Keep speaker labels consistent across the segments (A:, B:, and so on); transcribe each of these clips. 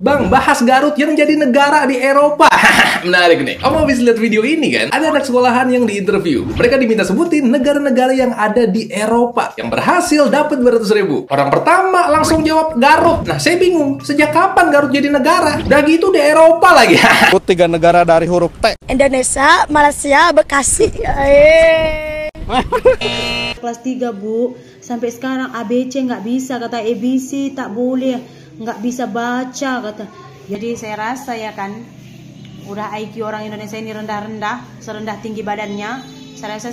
A: Bang, bahas Garut yang jadi negara di Eropa. Menarik nih. Kamu habis lihat video ini kan? Ada anak sekolahan yang diinterview. Mereka diminta sebutin negara-negara yang ada di Eropa yang berhasil dapat 200.000. Orang pertama langsung jawab Garut. Nah, saya bingung. Sejak kapan Garut jadi negara? Udah gitu di Eropa lagi.
B: Tiga negara dari huruf T.
C: Indonesia, Malaysia, Bekasi.
D: Kelas 3 Bu, sampai sekarang ABC nggak bisa, kata ABC tak boleh, nggak bisa baca kata. Jadi saya rasa ya kan, udah IQ orang Indonesia ini rendah-rendah, serendah tinggi badannya, saya rasa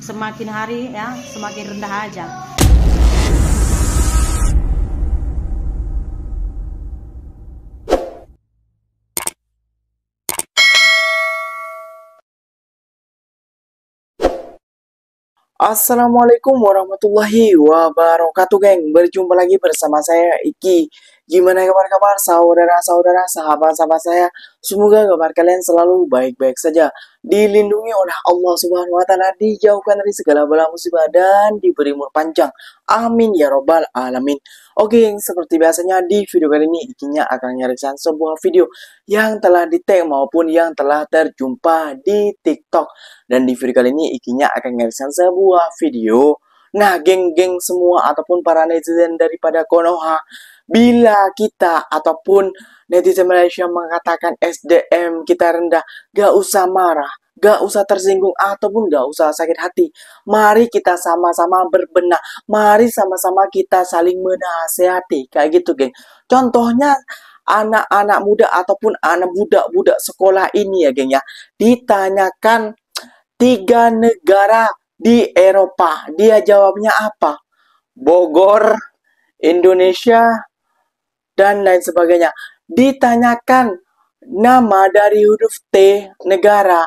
D: semakin hari ya semakin rendah aja.
E: Assalamualaikum warahmatullahi wabarakatuh, geng. Berjumpa lagi bersama saya Iki. Gimana kabar-kabar saudara-saudara, sahabat-sahabat saya? Semoga kabar kalian selalu baik-baik saja, dilindungi oleh Allah Subhanahu wa taala, dijauhkan dari segala bala musibah dan diberi umur panjang. Amin ya robbal alamin. Oke, geng, seperti biasanya di video kali ini Ikinya akan nyarikan sebuah video yang telah di-tag maupun yang telah terjumpa di TikTok. Dan di video kali ini Ikinya akan nyarikan sebuah video. Nah, geng-geng semua ataupun para netizen daripada Konoha, bila kita ataupun netizen Malaysia mengatakan SDM kita rendah, gak usah marah, gak usah tersinggung, ataupun gak usah sakit hati. Mari kita sama-sama berbenah, mari sama-sama kita saling menasehati, kayak gitu, geng. Contohnya anak-anak muda ataupun anak budak-budak sekolah ini ya, geng ya, ditanyakan 3 negara di Eropa, dia jawabnya apa? Bogor, Indonesia, dan lain sebagainya. Ditanyakan nama dari huruf T negara,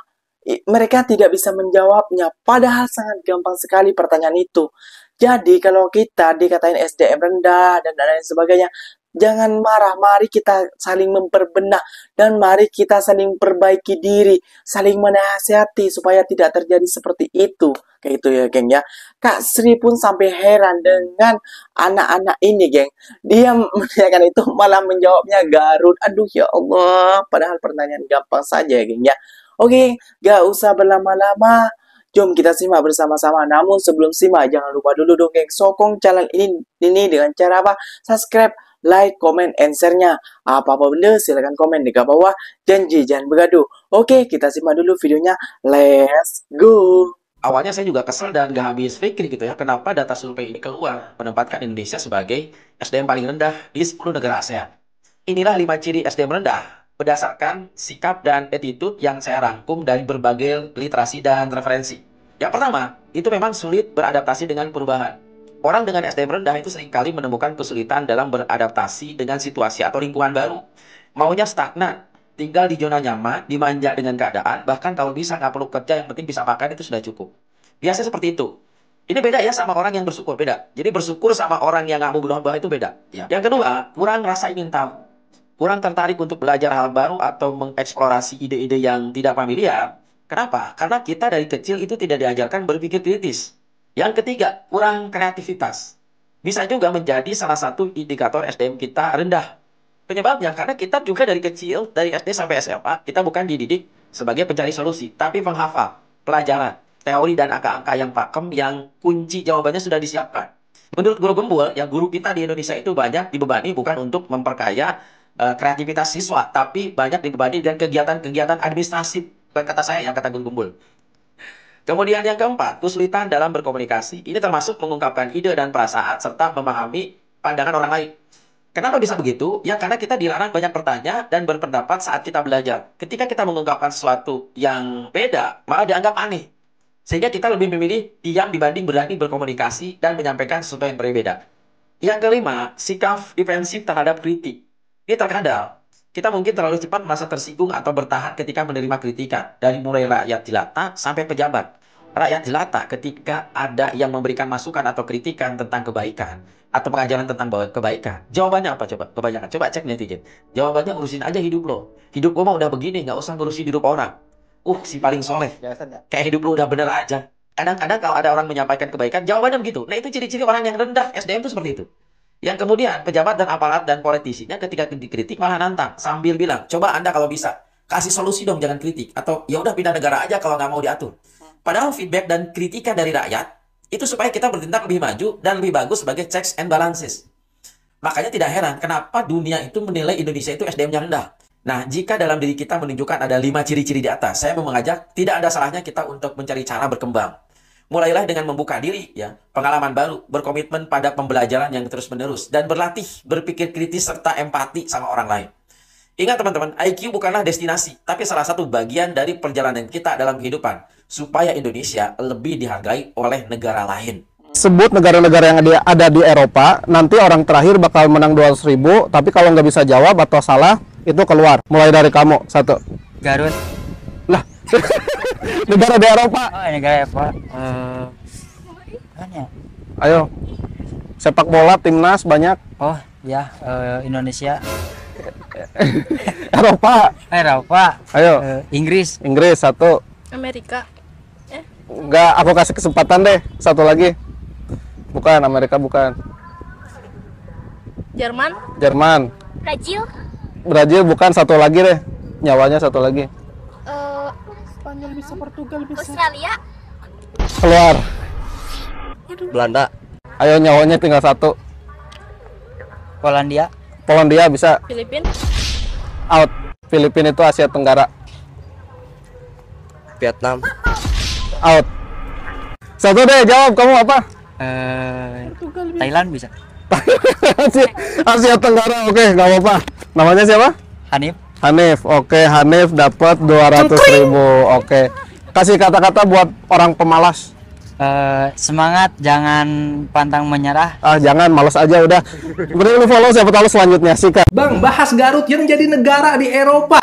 E: mereka tidak bisa menjawabnya, padahal sangat gampang sekali pertanyaan itu. Jadi kalau kita dikatain SDM rendah dan lain sebagainya, jangan marah, mari kita saling memperbenah dan mari kita saling perbaiki diri, saling menasihati supaya tidak terjadi seperti itu. Kayak itu ya, geng ya. Kak Sri pun sampai heran dengan anak-anak ini, geng. Dia menanyakan itu malah menjawabnya Garut. Aduh ya Allah, padahal pertanyaan gampang saja ya, geng ya. Oke, gak usah berlama-lama. Jom kita simak bersama-sama. Namun sebelum simak, jangan lupa dulu dong, geng, sokong channel ini dengan cara apa? Subscribe, like, comment, and share-nya. Apa-apa benda silahkan komen di bawah. Janji jangan bergaduh. Oke, kita simak dulu videonya. Let's go.
F: Awalnya saya juga kesel dan gak habis pikir gitu ya, kenapa data survei ini keluar menempatkan Indonesia sebagai SDM paling rendah di 10 negara ASEAN. Inilah 5 ciri SDM rendah berdasarkan sikap dan attitude yang saya rangkum dari berbagai literasi dan referensi. Yang pertama, itu memang sulit beradaptasi dengan perubahan. Orang dengan SDM rendah itu seringkali menemukan kesulitan dalam beradaptasi dengan situasi atau lingkungan baru. Maunya stagnan, tinggal di zona nyaman, dimanja dengan keadaan, bahkan kalau bisa nggak perlu kerja, yang penting bisa makan itu sudah cukup. Biasanya seperti itu. Ini beda ya sama orang yang bersyukur, beda. Jadi bersyukur sama orang yang nggak mau berubah itu beda. Ya. Yang kedua, kurang rasa ingin tahu. Kurang tertarik untuk belajar hal baru atau mengeksplorasi ide-ide yang tidak familiar. Kenapa? Karena kita dari kecil itu tidak diajarkan berpikir kritis. Yang ketiga, kurang kreativitas. Bisa juga menjadi salah satu indikator SDM kita rendah. Penyebabnya karena kita juga dari kecil, dari SD sampai SMA, kita bukan dididik sebagai pencari solusi, tapi penghafal, pelajaran, teori dan angka-angka yang pakem yang kunci jawabannya sudah disiapkan. Menurut guru gembul, yang guru kita di Indonesia itu banyak dibebani bukan untuk memperkaya kreativitas siswa, tapi banyak dibebani dengan kegiatan-kegiatan administratif, kata saya yang kata guru gembul. Kemudian yang keempat, kesulitan dalam berkomunikasi. Ini termasuk mengungkapkan ide dan perasaan serta memahami pandangan orang lain. Kenapa bisa begitu? Ya karena kita dilarang banyak bertanya dan berpendapat saat kita belajar. Ketika kita mengungkapkan sesuatu yang beda, malah dianggap aneh. Sehingga kita lebih memilih diam dibanding berani berkomunikasi dan menyampaikan sesuatu yang berbeda. Yang kelima, sikap defensif terhadap kritik. Ini terkadang kita mungkin terlalu cepat merasa tersinggung atau bertahan ketika menerima kritikan. Dari mulai rakyat jelata sampai pejabat. Rakyat jelata ketika ada yang memberikan masukan atau kritikan tentang kebaikan atau pengajaran tentang kebaikan. Jawabannya apa coba? Kebanyakan. Coba cek netizen. Jawabannya urusin aja hidup lo. Hidup lo mah udah begini, nggak usah ngurusin hidup orang. Si paling soleh. Kayak hidup lo udah bener aja. Kadang-kadang kalau ada orang menyampaikan kebaikan, jawabannya begitu. Nah itu ciri-ciri orang yang rendah SDM itu seperti itu. Yang kemudian pejabat dan aparat dan politisinya ketika dikritik malah nantang sambil bilang, coba Anda kalau bisa kasih solusi dong, jangan kritik, atau ya udah pindah negara aja kalau nggak mau diatur. Padahal feedback dan kritikan dari rakyat itu supaya kita bertindak lebih maju dan lebih bagus sebagai checks and balances. Makanya tidak heran kenapa dunia itu menilai Indonesia itu SDM-nya rendah. Nah, jika dalam diri kita menunjukkan ada 5 ciri-ciri di atas, saya mau mengajak tidak ada salahnya kita untuk mencari cara berkembang. Mulailah dengan membuka diri, ya, pengalaman baru, berkomitmen pada pembelajaran yang terus-menerus, dan berlatih berpikir kritis serta empati sama orang lain. Ingat teman-teman, IQ bukanlah destinasi, tapi salah satu bagian dari perjalanan kita dalam kehidupan, supaya Indonesia lebih dihargai oleh negara lain.
B: Sebut negara-negara yang ada di Eropa, nanti orang terakhir bakal menang 200.000, tapi kalau nggak bisa jawab atau salah, itu keluar. Mulai dari kamu, satu.
G: Garut.
B: Lah, negara di Eropa.
G: Oh, negara apa? Mana ya?
B: Ayo, sepak bola, timnas, banyak.
G: Oh, ya, Indonesia.
B: Eropa.
G: Eropa.
B: Ayo,
G: Inggris.
B: Inggris, satu.
C: Amerika.
B: Enggak, aku kasih kesempatan deh, satu lagi. Bukan, Amerika bukan.
C: Jerman.
B: Jerman.
C: Brazil.
B: Brazil bukan, satu lagi deh. Nyawanya satu lagi.
C: Australia.
B: Keluar.
H: Belanda.
B: Ayo, nyawanya tinggal satu.
G: Polandia.
B: Polandia bisa.
C: Filipina.
B: Out. Filipina itu Asia Tenggara.
H: Vietnam.
B: Out. Satu deh, jawab. Kamu apa?
G: Thailand bisa.
B: Asia Tenggara, oke, nggak apa-apa. Namanya siapa?
G: Hanif.
B: Hanif. Oke, Hanif dapat 200.000. Oke. Kasih kata-kata buat orang pemalas.
G: Semangat, jangan pantang menyerah.
B: Ah, jangan, malas aja udah. Berarti lu follow, siapa tahu selanjutnya. Sikat.
A: Bang, bahas Garut yang jadi negara di Eropa.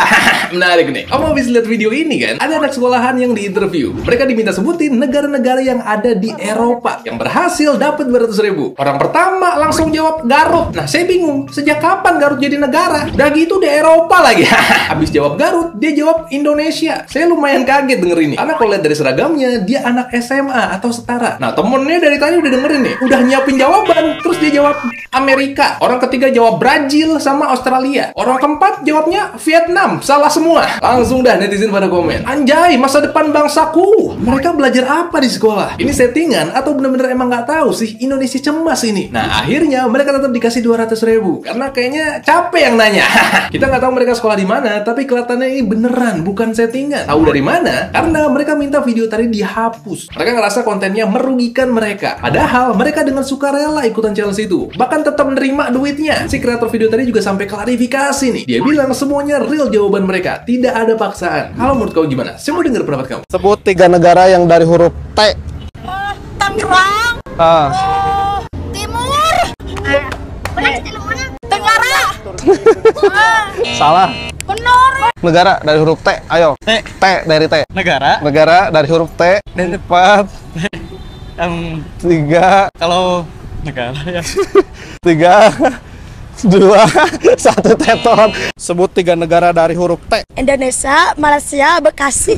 A: Menarik nih. Kamu habis lihat video ini kan? Ada anak sekolahan yang diinterview. Mereka diminta sebutin negara-negara yang ada di Eropa yang berhasil dapat 200.000. Orang pertama langsung jawab Garut. Nah, saya bingung. Sejak kapan Garut jadi negara? Udah gitu di Eropa lagi. Habis jawab Garut, dia jawab Indonesia. Saya lumayan kaget denger ini. Karena kalau lihat dari seragamnya, dia anak SMA atau setara. Nah, temennya dari tadi udah dengerin nih. Udah nyiapin jawaban. Terus dia jawab Amerika. Orang ketiga jawab Brazil sama Australia. Orang keempat jawabnya Vietnam. Salah semua. Langsung dah netizen pada komen. Anjay, masa depan bangsaku. Mereka belajar apa di sekolah? Ini settingan atau bener-bener emang nggak tahu sih Indonesia cemas ini? Nah, akhirnya mereka tetap dikasih 200.000. Karena kayaknya capek yang nanya. Kita nggak tahu mereka sekolah di mana, tapi kelihatannya ini beneran, bukan settingan. Tahu dari mana? Karena mereka minta video tadi dihapus. Mereka ngerasa kontennya merugikan mereka. Padahal mereka dengan sukarela ikutan challenge itu. Bahkan tetap menerima duitnya. Si kreator video tadi juga sampai klarifikasi nih. Dia bilang semuanya real jawaban mereka. Tidak ada paksaan. Kalau menurut kamu gimana? Saya mau dengar pendapat kamu.
B: Sebut 3 negara yang dari huruf T.
C: Tangerang. Timur. Tenggara.
B: Salah.
C: Benar.
B: Negara dari huruf T. Ayo. T dari T.
G: Negara.
B: Negara dari huruf T.
G: Dan
B: 4, 3,
G: kalau negara ya.
B: 3, 2, 1 teton. Sebut 3 negara dari huruf T.
C: Indonesia, Malaysia, Bekasi.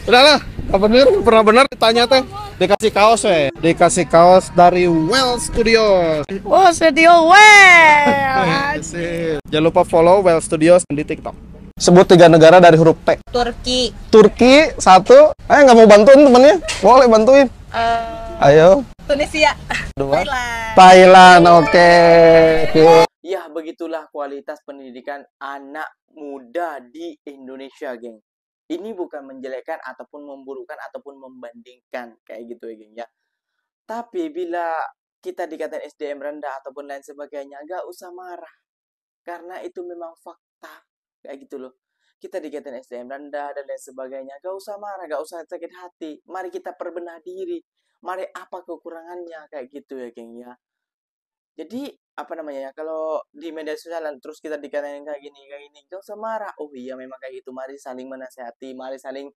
B: Udah lah, apa bener? Pernah bener ditanya teh. Dikasih kaos Dikasih kaos dari Well Studios.
C: Oh, studio well.
B: Jangan lupa follow Well Studios di TikTok. Sebut 3 negara dari huruf T.
C: Turki.
B: Turki, 1. Nggak mau bantuin temennya? Boleh bantuin. Ayo.
C: Tunisia.
B: 2. Thailand, oke.
E: Ya, begitulah kualitas pendidikan anak muda di Indonesia, geng. Ini bukan menjelekkan ataupun memburukan ataupun membandingkan kayak gitu ya, geng ya. Tapi bila kita dikatain SDM rendah ataupun lain sebagainya, gak usah marah. Karena itu memang fakta. Kayak gitu loh. Kita dikatain SDM rendah dan lain sebagainya, gak usah marah, gak usah sakit hati. Mari kita perbenah diri. Mari apa kekurangannya, kayak gitu ya, geng ya. Jadi apa namanya ya, kalau di media sosial terus kita dikatain kayak gini gak usah marah. Oh iya memang kayak gitu, mari saling menasehati, mari saling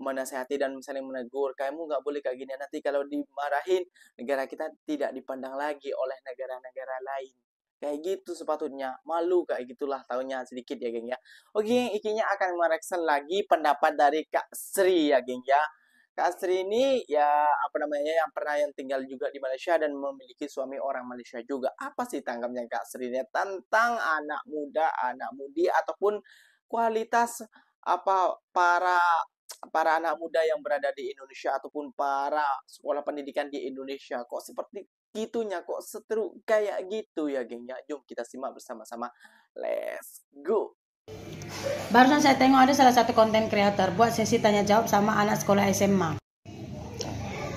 E: menasehati dan saling menegur. Kamu nggak boleh kayak gini, nanti kalau dimarahin negara kita tidak dipandang lagi oleh negara-negara lain. Kayak gitu sepatutnya, malu kayak gitulah, taunya sedikit ya, geng ya. Oke, geng, ikinya akan mereksan lagi pendapat dari Kak Sri ya, geng ya. Kak Astri ini ya apa namanya yang pernah yang tinggal juga di Malaysia dan memiliki suami orang Malaysia juga. Apa sih tanggapannya Kak Astri ini tentang anak muda, anak mudi ataupun kualitas apa para anak muda yang berada di Indonesia ataupun para sekolah pendidikan di Indonesia kok seperti gitunya, kok seteru kayak gitu ya geng ya. Jom kita simak bersama-sama. Let's go.
D: Barusan saya tengok ada salah satu konten kreator buat sesi tanya jawab sama anak sekolah SMA.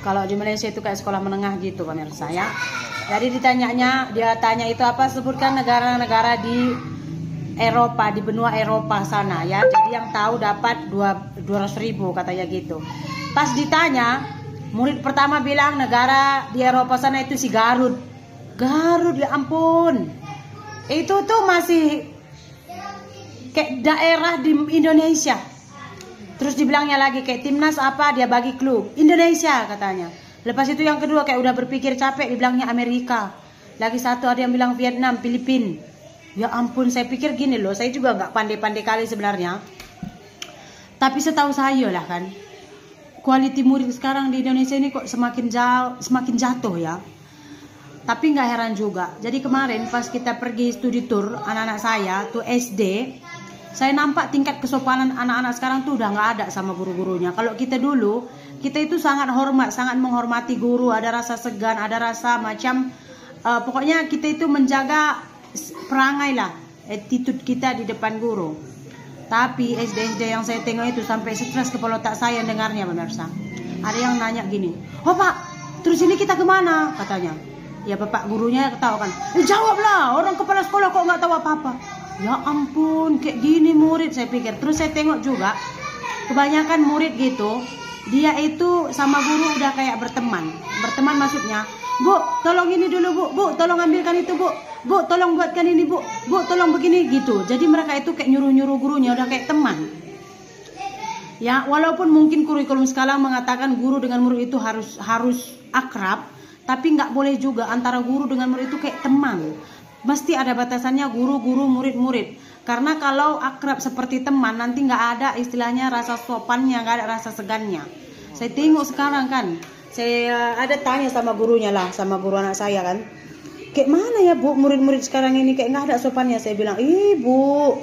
D: Kalau di Malaysia itu kayak sekolah menengah gitu pemirsa ya. Jadi dia tanya itu apa, sebutkan negara-negara di Eropa, di benua Eropa sana ya. Jadi yang tahu dapat 200.000 katanya gitu. Pas ditanya, murid pertama bilang negara di Eropa sana itu si Garut. Garut ya ampun. Itu tuh masih kayak daerah di Indonesia. Terus dibilangnya lagi kayak timnas apa, dia bagi clue Indonesia katanya. Lepas itu yang kedua kayak udah berpikir capek, dibilangnya Amerika. Lagi satu ada yang bilang Vietnam, Filipina. Ya ampun, saya pikir gini loh, saya juga nggak pandai-pandai kali sebenarnya. Tapi setahu saya lah kan, quality murid sekarang di Indonesia ini kok semakin jatuh ya. Tapi nggak heran juga. Jadi kemarin pas kita pergi studi tour anak-anak saya tuh SD, saya nampak tingkat kesopanan anak-anak sekarang tuh udah nggak ada sama guru-gurunya. Kalau kita dulu, kita itu sangat menghormati guru, ada rasa segan, ada rasa macam, pokoknya kita itu menjaga perangai lah, attitude kita di depan guru. Tapi SD-SD yang saya tengok itu sampai stres kepala otak saya dengarnya pemirsa. Ada yang nanya gini, oh pak, terus ini kita kemana? Katanya. Ya bapak gurunya tahu kan, jawablah, orang kepala sekolah kok nggak tahu apa-apa. Ya ampun, kayak gini murid saya pikir. Terus saya tengok juga, kebanyakan murid gitu, dia itu sama guru udah kayak berteman. Berteman maksudnya, bu tolong ini dulu bu tolong ambilkan itu bu tolong buatkan ini bu tolong begini gitu. Jadi mereka itu kayak nyuruh-nyuruh gurunya, udah kayak teman. Ya walaupun mungkin kurikulum sekarang mengatakan guru dengan murid itu harus akrab, tapi nggak boleh juga antara guru dengan murid itu kayak teman. Mesti ada batasannya guru-guru, murid-murid. Karena kalau akrab seperti teman, nanti nggak ada istilahnya rasa sopannya, nggak ada rasa segannya. Saya tengok sekarang kan, saya ada tanya sama gurunya lah, sama guru anak saya kan, kayak mana ya bu murid-murid sekarang ini kayak nggak ada sopannya. Saya bilang, ibu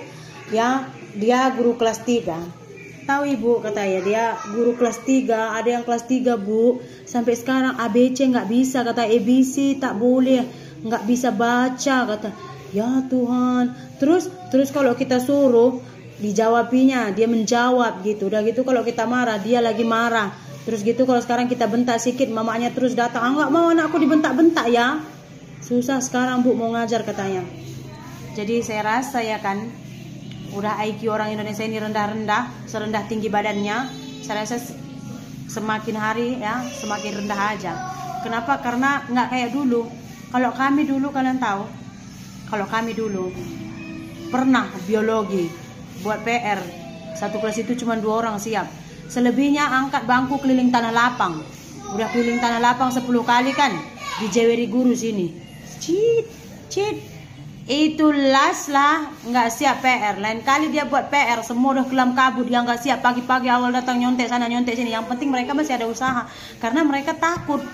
D: ya dia guru kelas 3. Tahu ibu kata ya, dia guru kelas 3, ada yang kelas 3 bu, sampai sekarang ABC nggak bisa, kata ABC tak boleh, nggak bisa baca kata. Ya Tuhan. Terus kalau kita suruh dijawabinya, dia menjawab gitu. Udah gitu kalau kita marah, dia lagi marah. Terus gitu kalau sekarang kita bentak sikit, mamanya terus datang, nggak mau anakku dibentak-bentak ya. Susah sekarang bu mau ngajar katanya. Jadi saya rasa ya kan, udah IQ orang Indonesia ini rendah-rendah, serendah tinggi badannya. Saya rasa semakin hari ya semakin rendah aja. Kenapa? Karena nggak kayak dulu. Kalau kami dulu, kalian tahu, kalau kami dulu pernah biologi buat PR, satu kelas itu cuma 2 orang siap. Selebihnya angkat bangku keliling tanah lapang. Udah keliling tanah lapang 10 kali kan, dijeweri guru sini. Cit. Itu las lah, nggak siap PR. Lain kali dia buat PR, semua udah kelam kabut, dia nggak siap. Pagi-pagi awal datang nyontek sana nyontek sini. Yang penting mereka masih ada usaha, karena mereka takut.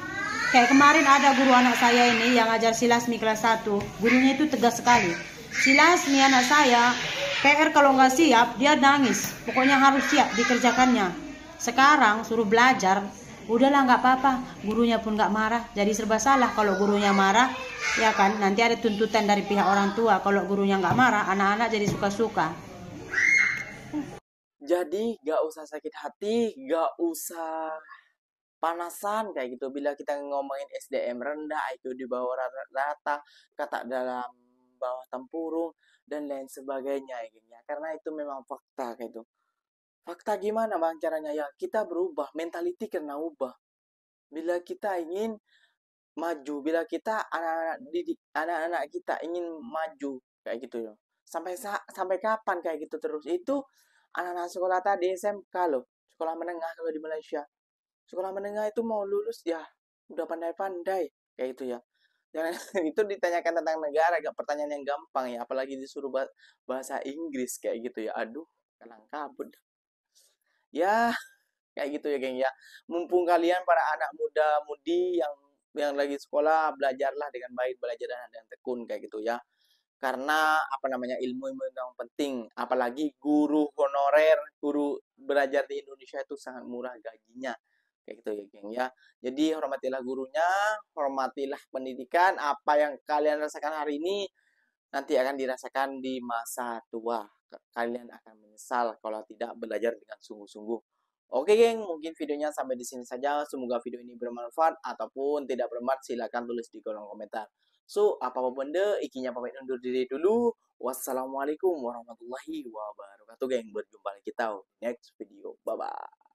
D: Kayak kemarin ada guru anak saya ini yang ajar Silasmi kelas 1. Gurunya itu tegas sekali. Silasmi anak saya, PR kalau nggak siap, dia nangis. Pokoknya harus siap dikerjakannya. Sekarang suruh belajar, udahlah nggak apa-apa. Gurunya pun nggak marah. Jadi serba salah kalau gurunya marah, ya kan? Nanti ada tuntutan dari pihak orang tua. Kalau gurunya nggak marah, anak-anak jadi suka-suka.
E: Jadi gak usah sakit hati, gak usah panasan kayak gitu. Bila kita ngomongin SDM rendah, IQ di bawah rata, kata dalam bawah tempurung dan lain sebagainya ya. Karena itu memang fakta kayak gitu. Fakta gimana bang caranya ya? Kita berubah, mentality kena ubah. Bila kita ingin maju, bila kita anak-anak kita ingin maju kayak gitu ya. Sampai kapan kayak gitu terus? Itu anak-anak sekolah tadi SMK loh, sekolah menengah kalau di Malaysia. Sekolah menengah itu mau lulus ya udah pandai-pandai kayak gitu ya. Jangan itu ditanyakan tentang negara, gak pertanyaan yang gampang ya, apalagi disuruh bahasa Inggris kayak gitu ya. Aduh, kalang kabut. Ya, Kayak gitu ya geng ya. Mumpung kalian para anak muda mudi yang lagi sekolah, belajarlah dengan baik, belajar dengan tekun kayak gitu ya. Karena apa namanya, ilmu yang penting, apalagi guru honorer, guru belajar di Indonesia itu sangat murah gajinya kayak gitu ya geng ya. Jadi hormatilah gurunya, hormatilah pendidikan. Apa yang kalian rasakan hari ini nanti akan dirasakan di masa tua. Kalian akan menyesal kalau tidak belajar dengan sungguh-sungguh. Oke geng, mungkin videonya sampai di sini saja. Semoga video ini bermanfaat ataupun tidak bermanfaat, silahkan tulis di kolom komentar. So, apapun benda, ikinya pamit undur diri dulu. Wassalamualaikum warahmatullahi wabarakatuh, geng. Berjumpa lagi kita di next video. Bye-bye.